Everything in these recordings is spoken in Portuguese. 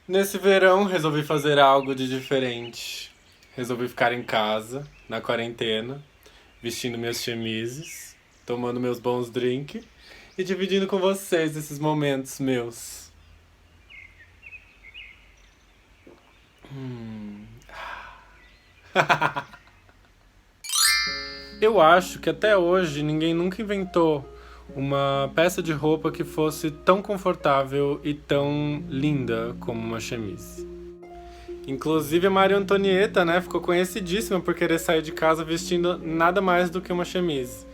Nesse verão, resolvi fazer algo de diferente. Resolvi ficar em casa, na quarentena, vestindo minhas chemises, tomando meus bons drinks e dividindo com vocês esses momentos meus. Eu acho que até hoje ninguém nunca inventou uma peça de roupa que fosse tão confortável e tão linda como uma chemise. Inclusive a Maria Antonieta, né, ficou conhecidíssima por querer sair de casa vestindo nada mais do que uma chemise.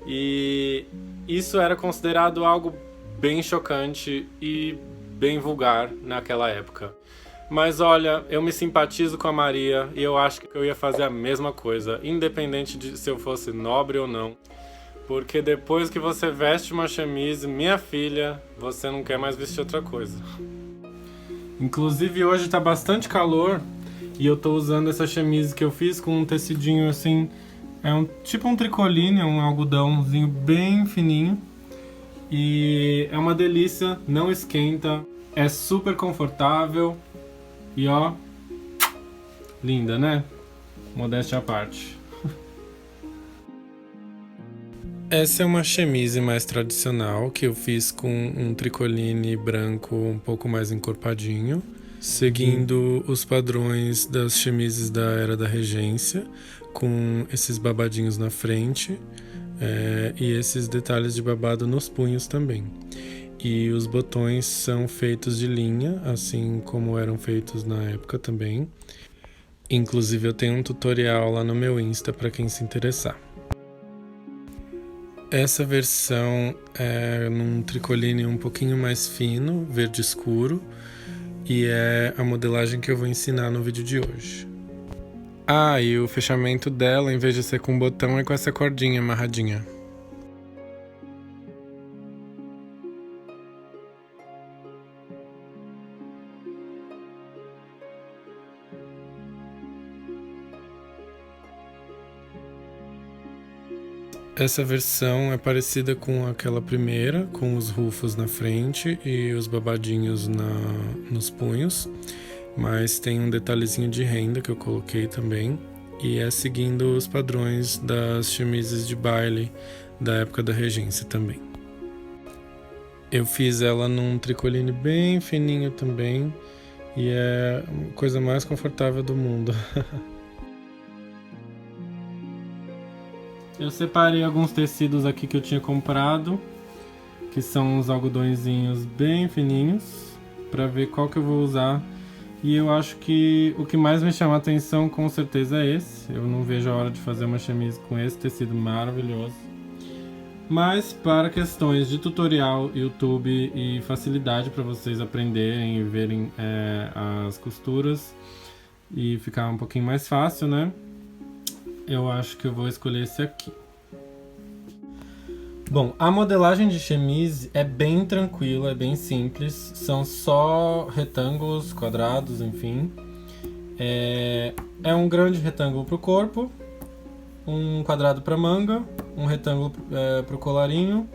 E isso era considerado algo bem chocante e bem vulgar naquela época. Mas olha, eu me simpatizo com a Maria e eu acho que eu ia fazer a mesma coisa, independente de se eu fosse nobre ou não. Porque depois que você veste uma chemise, minha filha, você não quer mais vestir outra coisa. Inclusive hoje tá bastante calor e eu tô usando essa chemise que eu fiz com um tecidinho assim, é um tipo um tricoline, um algodãozinho bem fininho. E é uma delícia, não esquenta, é super confortável e ó, linda, né? Modéstia à parte. Essa é uma chemise mais tradicional que eu fiz com um tricoline branco um pouco mais encorpadinho, seguindo os padrões das chemises da Era da Regência, com esses babadinhos na frente e esses detalhes de babado nos punhos também. E os botões são feitos de linha, assim como eram feitos na época também. Inclusive eu tenho um tutorial lá no meu Insta para quem se interessar. Essa versão é num tricoline um pouquinho mais fino, verde escuro, e é a modelagem que eu vou ensinar no vídeo de hoje. Ah, e o fechamento dela, em vez de ser com botão, é com essa cordinha amarradinha. Essa versão é parecida com aquela primeira, com os rufos na frente e os babadinhos nos punhos, mas tem um detalhezinho de renda que eu coloquei também, e é seguindo os padrões das chemises de baile da época da regência também. Eu fiz ela num tricoline bem fininho também, e é a coisa mais confortável do mundo. Eu separei alguns tecidos aqui que eu tinha comprado, que são uns algodõezinhos bem fininhos, para ver qual que eu vou usar. E eu acho que o que mais me chama a atenção com certeza é esse. Eu não vejo a hora de fazer uma chemise com esse tecido maravilhoso. Mas para questões de tutorial, YouTube e facilidade para vocês aprenderem e verem as costuras e ficar um pouquinho mais fácil, né? Eu acho que eu vou escolher esse aqui. Bom, a modelagem de chemise é bem tranquila, é bem simples. São só retângulos, quadrados, enfim. É um grande retângulo para o corpo, um quadrado para manga, um retângulo para o colarinho,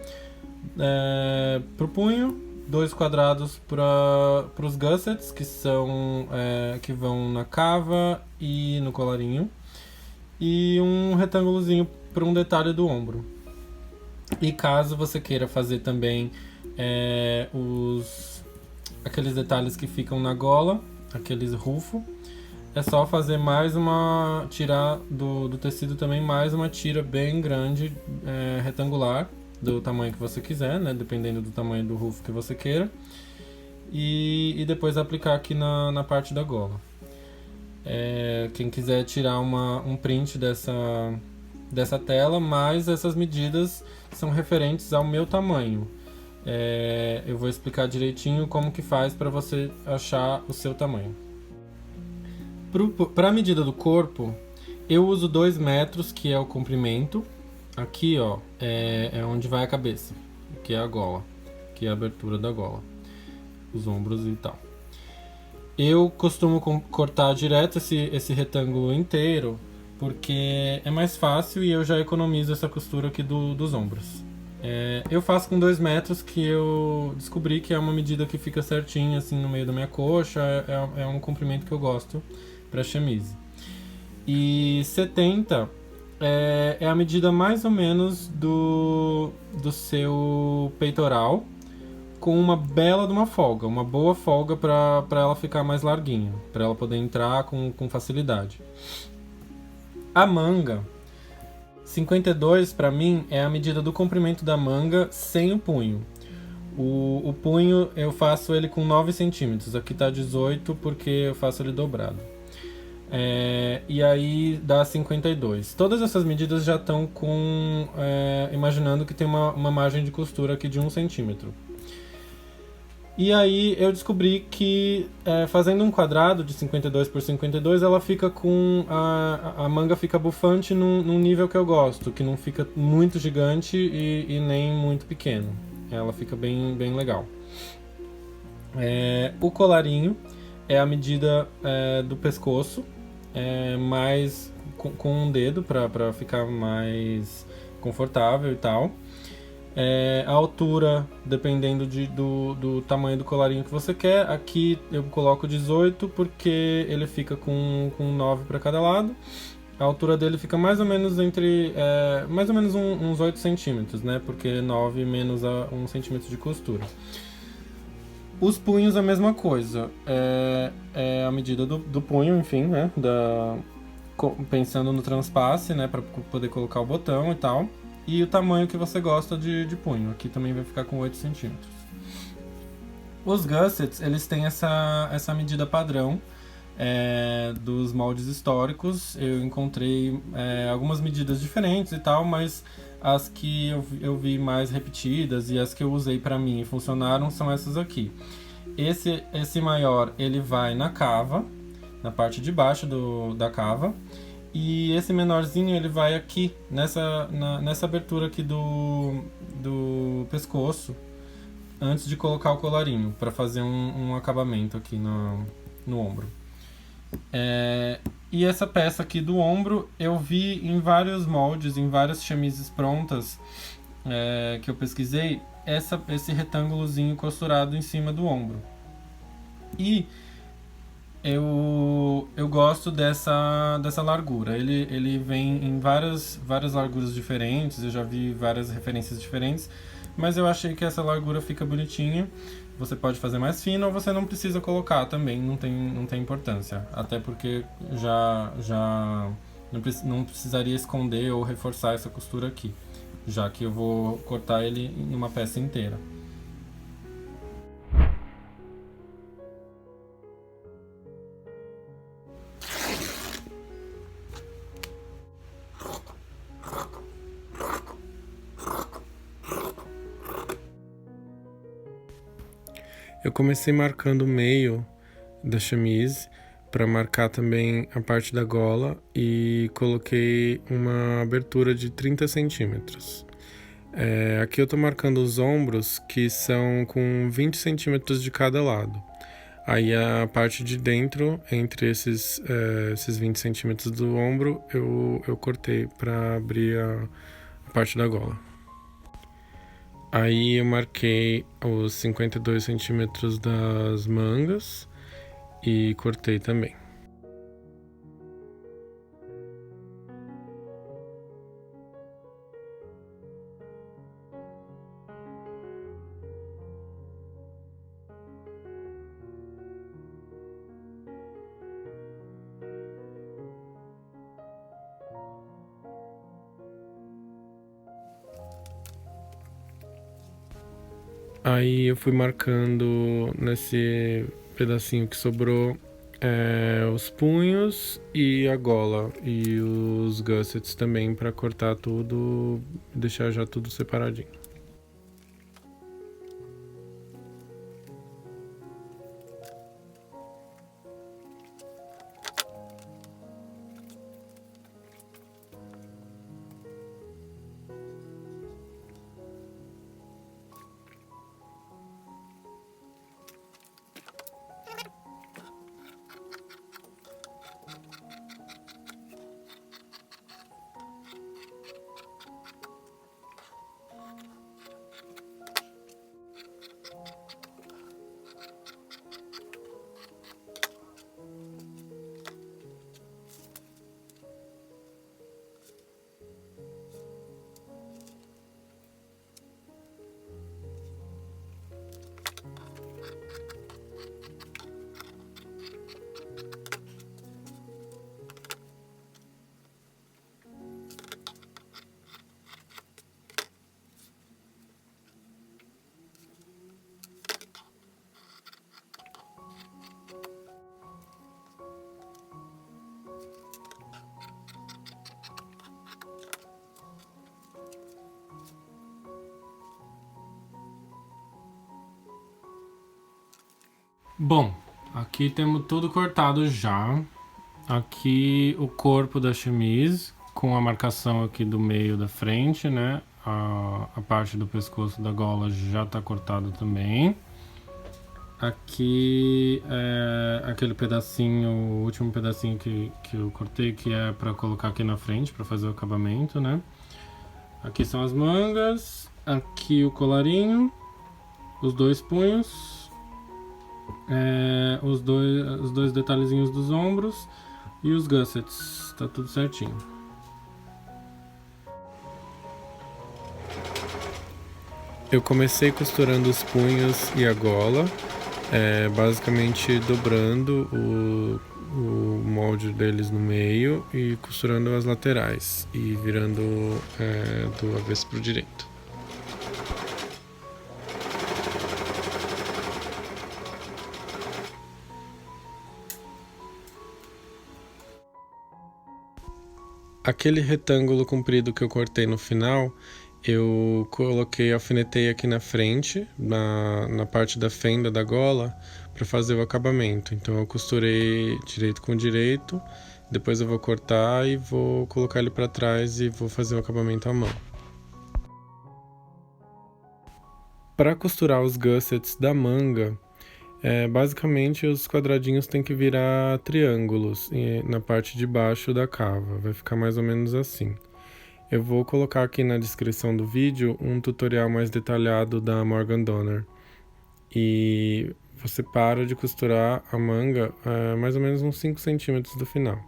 para o punho, dois quadrados para os gussets, que vão na cava e no colarinho, e um retângulozinho para um detalhe do ombro. E caso você queira fazer também aqueles detalhes que ficam na gola, aqueles rufo, é só fazer tirar do tecido também mais uma tira bem grande, retangular, do tamanho que você quiser, né, dependendo do tamanho do rufo que você queira, e depois aplicar aqui na parte da gola. Quem quiser tirar um print dessa tela, mas essas medidas são referentes ao meu tamanho. Eu vou explicar direitinho como que faz para você achar o seu tamanho. Para a medida do corpo, eu uso 2 metros, que é o comprimento. Aqui ó, é onde vai a cabeça, que é a gola, que é a abertura da gola, os ombros e tal. Eu costumo cortar direto esse retângulo inteiro, porque é mais fácil e eu já economizo essa costura aqui dos ombros. Eu faço com 2 metros, que eu descobri que é uma medida que fica certinha assim no meio da minha coxa, é um comprimento que eu gosto para chemise. E 70 é a medida mais ou menos do seu peitoral, com uma bela de uma folga, uma boa folga para ela ficar mais larguinha, para ela poder entrar com facilidade. A manga, 52 para mim é a medida do comprimento da manga sem o punho. O punho eu faço ele com 9 centímetros, aqui tá 18 porque eu faço ele dobrado. E aí dá 52. Todas essas medidas já estão imaginando que tem uma margem de costura aqui de 1 centímetro. E aí eu descobri que fazendo um quadrado de 52 por 52, ela fica com. A manga fica bufante num nível que eu gosto, que não fica muito gigante e nem muito pequeno. Ela fica bem legal. O colarinho é a medida do pescoço, mais com um dedo para ficar mais confortável e tal. A altura, dependendo do tamanho do colarinho que você quer. Aqui eu coloco 18 porque ele fica com 9 para cada lado. A altura dele fica mais ou menos entre mais ou menos uns 8 centímetros, né? Porque 9 menos 1 centímetro de costura. Os punhos a mesma coisa. É a medida do punho, enfim, né? Pensando no transpasse, né? Para poder colocar o botão e tal. E o tamanho que você gosta de punho. Aqui também vai ficar com 8 centímetros. Os gussets, eles têm essa medida padrão dos moldes históricos. Eu encontrei algumas medidas diferentes e tal, mas as que eu vi mais repetidas e as que eu usei para mim e funcionaram são essas aqui. Esse maior, ele vai na cava, na parte de baixo da cava. E esse menorzinho ele vai aqui, nessa abertura aqui do pescoço, antes de colocar o colarinho, para fazer um acabamento aqui no ombro. E essa peça aqui do ombro eu vi em vários moldes, em várias chemises prontas que eu pesquisei, esse retângulozinho costurado em cima do ombro. E eu gosto dessa largura. Ele vem em várias larguras diferentes, eu já vi várias referências diferentes, mas eu achei que essa largura fica bonitinha. Você pode fazer mais fino ou você não precisa colocar também, não tem importância. Até porque já não precisaria esconder ou reforçar essa costura aqui, já que eu vou cortar ele em uma peça inteira. Eu comecei marcando o meio da chemise para marcar também a parte da gola e coloquei uma abertura de 30 centímetros. Aqui eu estou marcando os ombros, que são com 20 centímetros de cada lado. Aí a parte de dentro, entre esses 20 centímetros do ombro, eu cortei para abrir a parte da gola. Aí eu marquei os 52 centímetros das mangas e cortei também. Aí eu fui marcando nesse pedacinho que sobrou os punhos e a gola e os gussets também para cortar tudo e deixar já tudo separadinho. Bom, aqui temos tudo cortado já. Aqui o corpo da chemise, com a marcação aqui do meio da frente, né? A parte do pescoço da gola já tá cortada também. Aqui é aquele pedacinho, o último pedacinho que eu cortei, que é para colocar aqui na frente, para fazer o acabamento, né? Aqui são as mangas, aqui o colarinho, os dois punhos, os dois detalhezinhos dos ombros e os gussets, tá tudo certinho. Eu comecei costurando os punhos e a gola, basicamente dobrando o molde deles no meio e costurando as laterais e virando do avesso pro direito. Aquele retângulo comprido que eu cortei no final, eu coloquei, alfinetei aqui na frente, na parte da fenda da gola, para fazer o acabamento. Então eu costurei direito com direito, depois eu vou cortar e vou colocar ele para trás e vou fazer o acabamento à mão. Para costurar os gussets da manga, basicamente os quadradinhos têm que virar triângulos na parte de baixo da cava, vai ficar mais ou menos assim. Eu vou colocar aqui na descrição do vídeo um tutorial mais detalhado da Morgan Donner. E você para de costurar a manga mais ou menos uns 5 centímetros do final.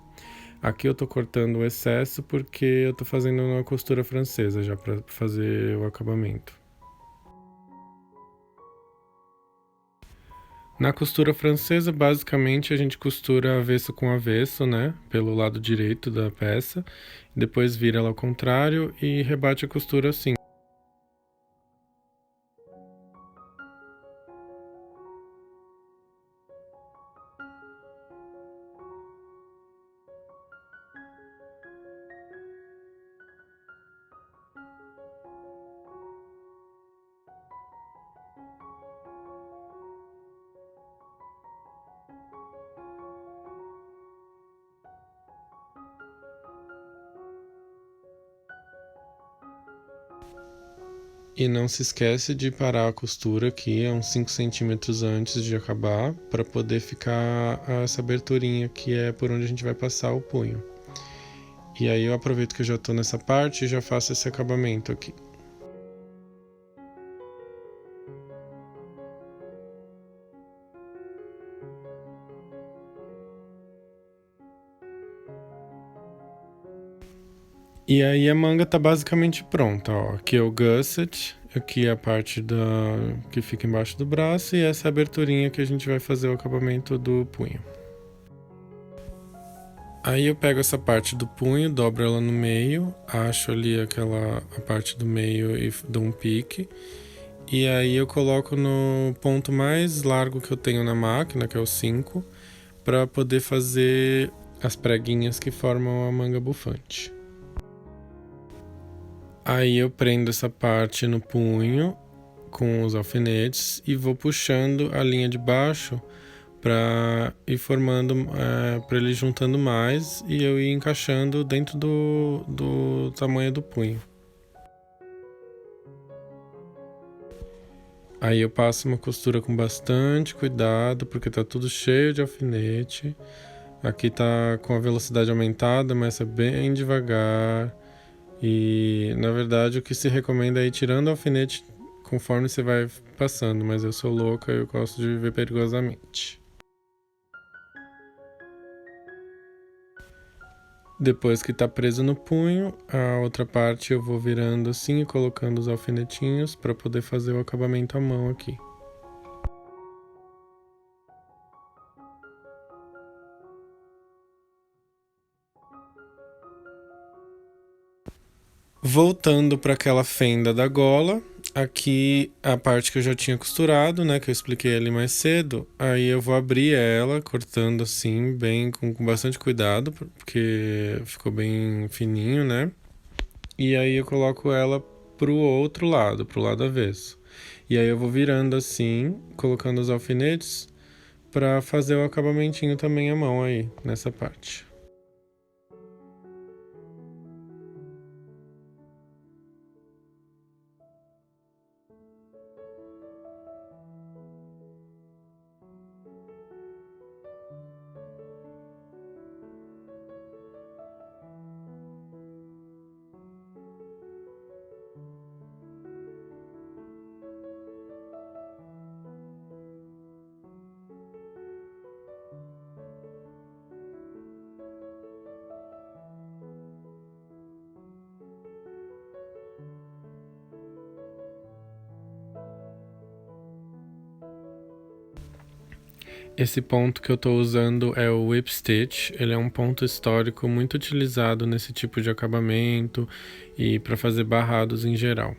Aqui eu tô cortando o excesso porque eu tô fazendo uma costura francesa já para fazer o acabamento. Na costura francesa, basicamente, a gente costura avesso com avesso, né? Pelo lado direito da peça. Depois vira ela ao contrário e rebate a costura assim. E não se esquece de parar a costura aqui a uns 5 centímetros antes de acabar, para poder ficar essa aberturinha que é por onde a gente vai passar o punho. E aí eu aproveito que eu já tô nessa parte e já faço esse acabamento aqui. E aí a manga tá basicamente pronta, ó. Aqui é o gusset, aqui é a parte que fica embaixo do braço e essa aberturinha que a gente vai fazer o acabamento do punho. Aí eu pego essa parte do punho, dobro ela no meio, acho ali a parte do meio e dou um pique. E aí eu coloco no ponto mais largo que eu tenho na máquina, que é o 5, para poder fazer as preguinhas que formam a manga bufante. Aí eu prendo essa parte no punho com os alfinetes e vou puxando a linha de baixo para ir formando, para ele juntando mais e eu ir encaixando dentro do tamanho do punho. Aí eu passo uma costura com bastante cuidado, porque tá tudo cheio de alfinete. Aqui tá com a velocidade aumentada, mas é bem devagar. E na verdade o que se recomenda é ir tirando o alfinete conforme você vai passando, mas eu sou louca e eu gosto de viver perigosamente. Depois que tá preso no punho, a outra parte eu vou virando assim e colocando os alfinetinhos para poder fazer o acabamento à mão aqui. Voltando para aquela fenda da gola, aqui a parte que eu já tinha costurado, né, que eu expliquei ali mais cedo, aí eu vou abrir ela, cortando assim, bem, com bastante cuidado, porque ficou bem fininho, né, e aí eu coloco ela pro outro lado, pro lado avesso. E aí eu vou virando assim, colocando os alfinetes para fazer o acabamentinho também à mão aí, nessa parte. Esse ponto que eu estou usando é o Whip Stitch. Ele é um ponto histórico muito utilizado nesse tipo de acabamento e para fazer barrados em geral.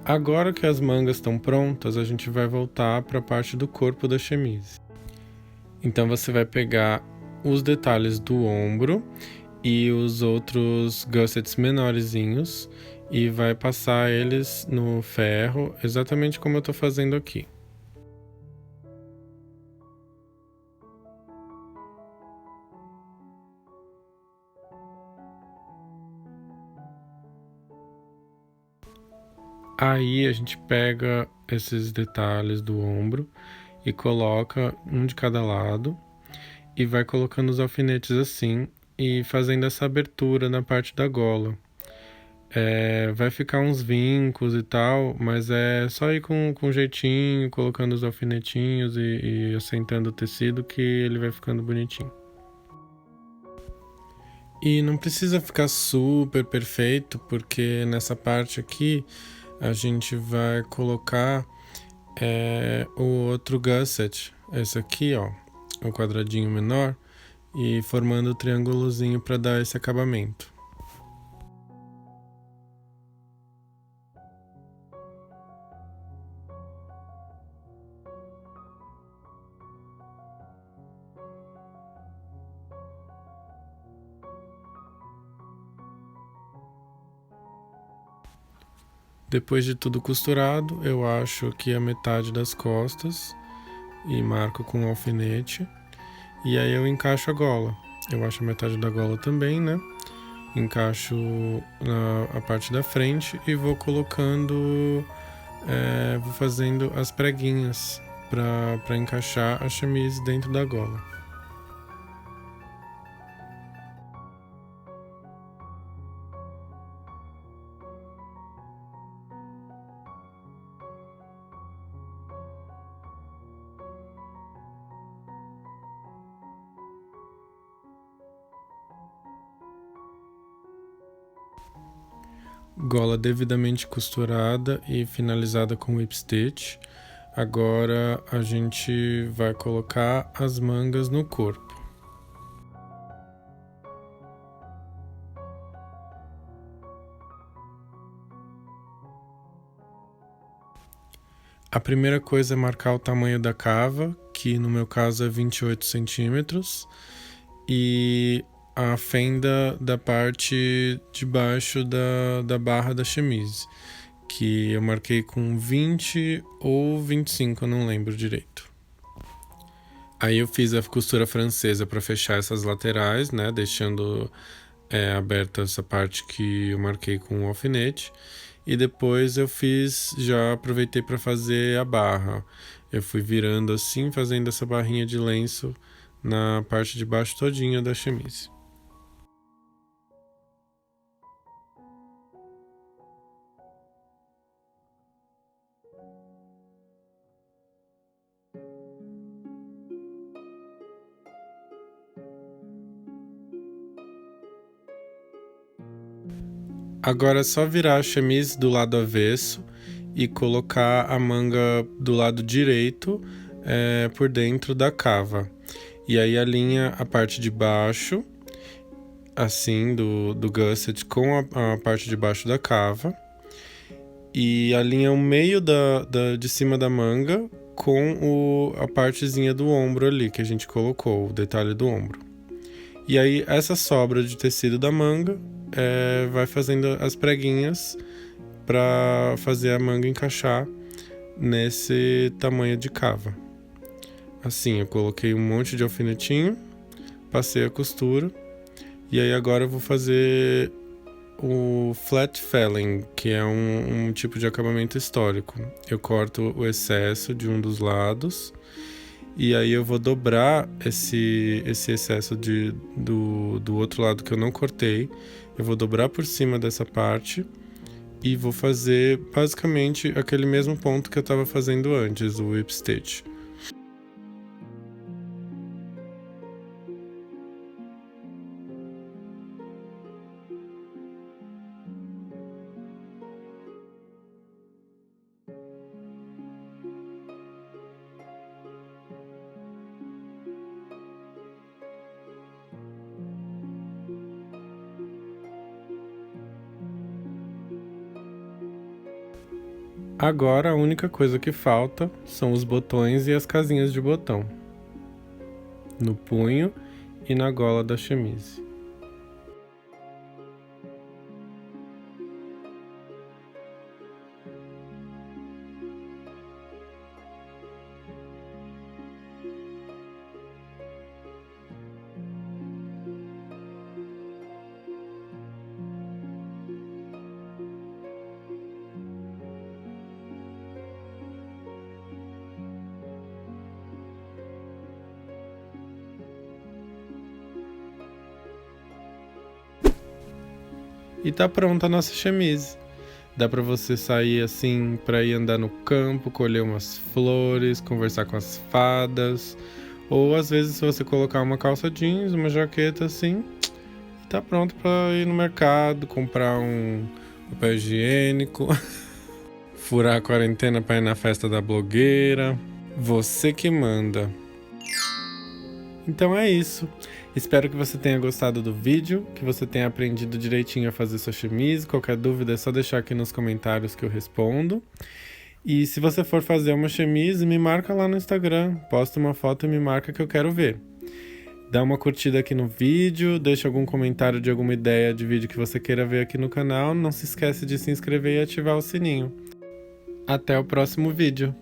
Agora que as mangas estão prontas, a gente vai voltar para a parte do corpo da chemise. Então você vai pegar os detalhes do ombro e os outros gussets menorzinhos e vai passar eles no ferro, exatamente como eu estou fazendo aqui. Aí a gente pega esses detalhes do ombro e coloca um de cada lado e vai colocando os alfinetes assim e fazendo essa abertura na parte da gola. Vai ficar uns vincos e tal, mas é só ir com jeitinho, colocando os alfinetinhos e assentando o tecido que ele vai ficando bonitinho. E não precisa ficar super perfeito, porque nessa parte aqui a gente vai colocar o outro gusset, esse aqui, ó, o quadradinho menor, e formando o triângulozinho para dar esse acabamento. Depois de tudo costurado, eu acho que a metade das costas e marco com um alfinete. E aí eu encaixo a gola. Eu acho a metade da gola também, né? Encaixo a parte da frente e vou colocando, vou fazendo as preguinhas para encaixar a chemise dentro da gola. Gola devidamente costurada e finalizada com whip stitch. Agora a gente vai colocar as mangas no corpo. A primeira coisa é marcar o tamanho da cava, que no meu caso é 28 centímetros, e a fenda da parte de baixo da barra da chemise, que eu marquei com 20 ou 25, eu não lembro direito. Aí eu fiz a costura francesa para fechar essas laterais, né, deixando aberta essa parte que eu marquei com o alfinete. E depois eu já aproveitei para fazer a barra. Eu fui virando assim, fazendo essa barrinha de lenço na parte de baixo todinha da chemise. Agora é só virar a chemise do lado avesso e colocar a manga do lado direito por dentro da cava. E aí alinha a parte de baixo assim, do gusset com a parte de baixo da cava. E alinha o meio de cima da manga com a partezinha do ombro ali que a gente colocou, o detalhe do ombro. E aí essa sobra de tecido da manga vai fazendo as preguinhas para fazer a manga encaixar nesse tamanho de cava. Assim, eu coloquei um monte de alfinetinho, passei a costura, e aí agora eu vou fazer o flat felling, que é um tipo de acabamento histórico. Eu corto o excesso de um dos lados, e aí eu vou dobrar esse excesso do outro lado que eu não cortei, eu vou dobrar por cima dessa parte, e vou fazer basicamente aquele mesmo ponto que eu estava fazendo antes, o whip stitch. Agora a única coisa que falta são os botões e as casinhas de botão no punho e na gola da chemise. E tá pronta a nossa chemise. Dá pra você sair assim, pra ir andar no campo, colher umas flores, conversar com as fadas. Ou às vezes se você colocar uma calça jeans, uma jaqueta assim, tá pronto pra ir no mercado, comprar um papel higiênico, furar a quarentena pra ir na festa da blogueira. Você que manda. Então é isso. Espero que você tenha gostado do vídeo, que você tenha aprendido direitinho a fazer sua chemise. Qualquer dúvida é só deixar aqui nos comentários que eu respondo. E se você for fazer uma chemise, me marca lá no Instagram. Posta uma foto e me marca que eu quero ver. Dá uma curtida aqui no vídeo, deixa algum comentário de alguma ideia de vídeo que você queira ver aqui no canal. Não se esquece de se inscrever e ativar o sininho. Até o próximo vídeo.